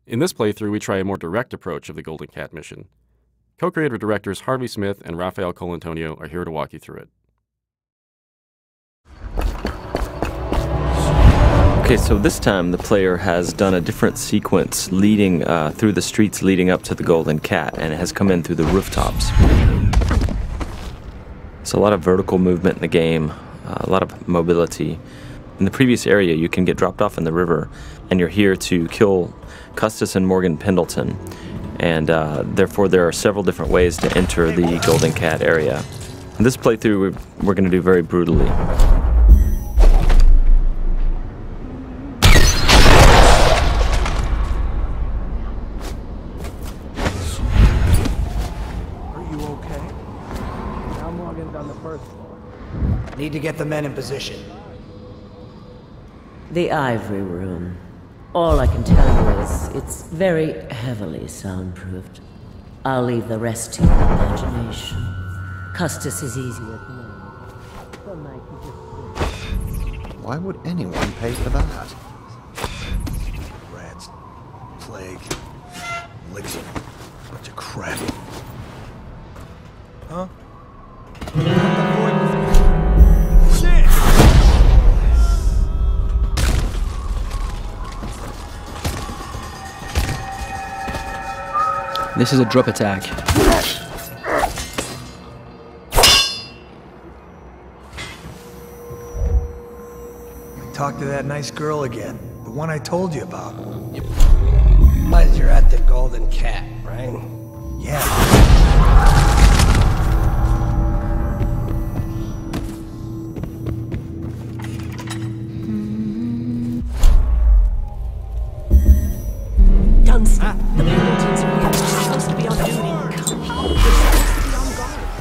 In this playthrough, we try a more direct approach of the Golden Cat mission. Co-creative directors Harvey Smith and Rafael Colantonio are here to walk you through it. Okay, so this time the player has done a different sequence leading through the streets leading up to the Golden Cat, and it has come in through the rooftops. It's a lot of vertical movement in the game, a lot of mobility. In the previous area, you can get dropped off in the river, and you're here to kill Custis and Morgan Pendleton. And therefore, there are several different ways to enter the Golden Cat area. In this playthrough, we're going to do very brutally. Need to get the men in position. The Ivory Room. All I can tell you is it's very heavily soundproofed. I'll leave the rest to your imagination. Custis is easier to know. Why would anyone pay for that? Rats, plague, elixir, bunch of crap. Huh? This is a drop attack. Talk to that nice girl again. The one I told you about. But you're at the Golden Cat, right? Yeah.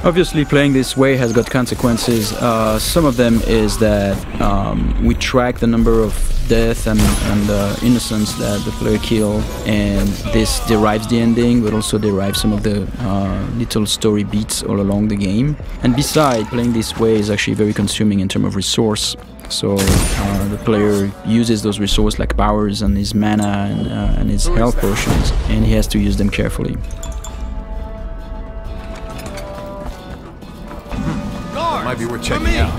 Obviously, playing this way has got consequences. Some of them is that we track the number of death and innocents that the player kill, and this derives the ending, but also derives some of the little story beats all along the game. And besides, playing this way is actually very consuming in terms of resource. So the player uses those resources like powers and his mana and his health potions, and he has to use them carefully. Might be worth checking out.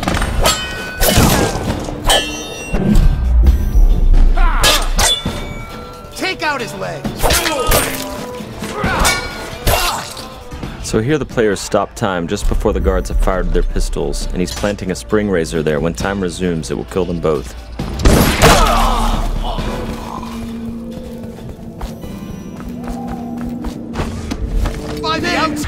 Take out his legs! So here the players stop time just before the guards have fired their pistols, and he's planting a spring razor there. When time resumes, it will kill them both. Find me out!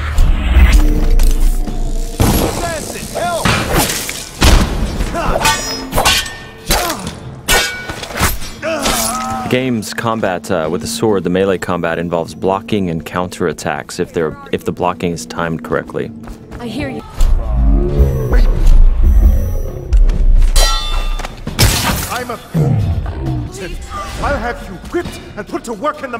The game's combat with the sword, the melee combat, involves blocking and counter attacks if the blocking is timed correctly. I hear you. I'm a fool. I'll have you whipped and put to work in the...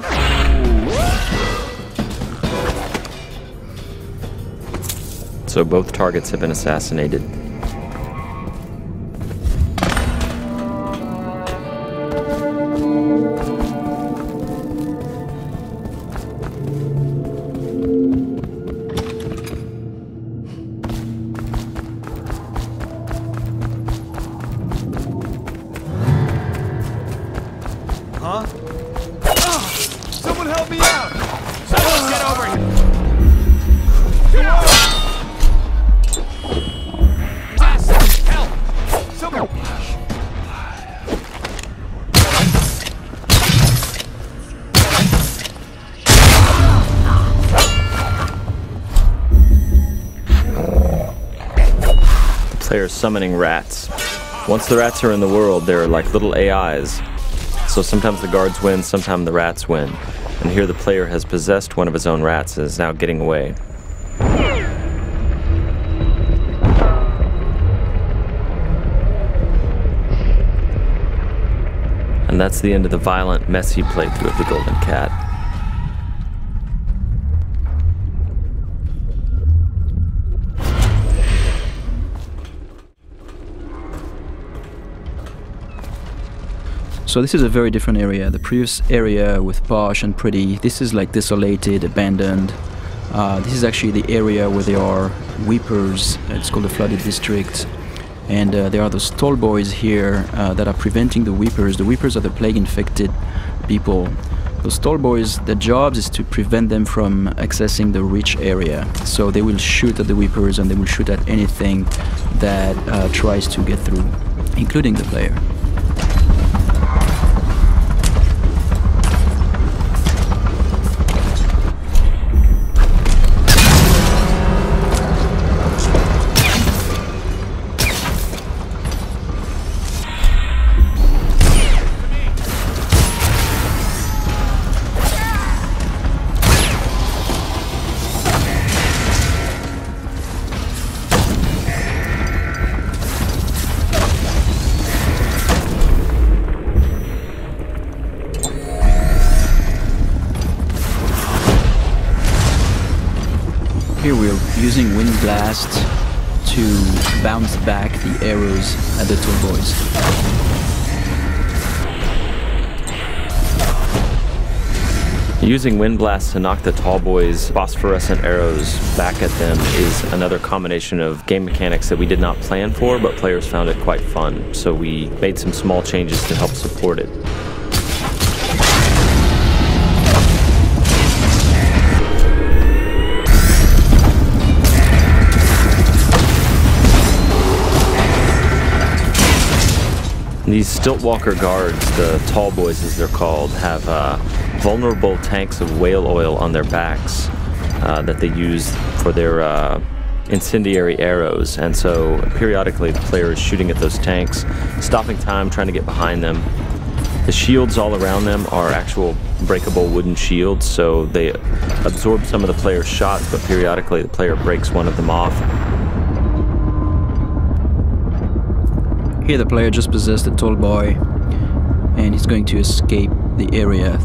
So both targets have been assassinated. Huh? Someone help me out! Someone get over here! Help! Someone... The player's summoning rats. Once the rats are in the world, they're like little AIs. So sometimes the guards win, sometimes the rats win. And here the player has possessed one of his own rats and is now getting away. And that's the end of the violent, messy playthrough of the Golden Cat. So this is a very different area. The previous area with posh and pretty, this is like desolated, abandoned. This is actually the area where there are weepers. It's called the flooded district. And there are those tall boys here that are preventing the weepers. The weepers are the plague-infected people. Those tall boys, their jobs is to prevent them from accessing the rich area. So they will shoot at the weepers and they will shoot at anything that tries to get through, including the player. Here we're using Wind Blast to bounce back the arrows at the tall boys. Using Wind Blast to knock the tall boys' phosphorescent arrows back at them is another combination of game mechanics that we did not plan for, but players found it quite fun. So we made some small changes to help support it. These Stiltwalker guards, the tall boys as they're called, have vulnerable tanks of whale oil on their backs that they use for their incendiary arrows. And so periodically the player is shooting at those tanks, stopping time, trying to get behind them. The shields all around them are actual breakable wooden shields, so they absorb some of the player's shots, but periodically the player breaks one of them off. Here the player just possessed a tall boy and he's going to escape the area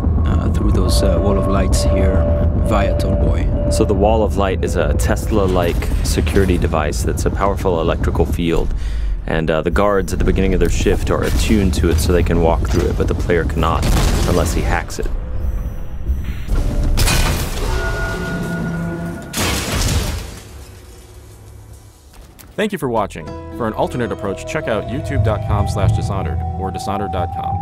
through those wall of lights here via tall boy. So the wall of light is a Tesla-like security device that's a powerful electrical field, and the guards at the beginning of their shift are attuned to it so they can walk through it, but the player cannot unless he hacks it. Thank you for watching. For an alternate approach, check out youtube.com/Dishonored or Dishonored.com.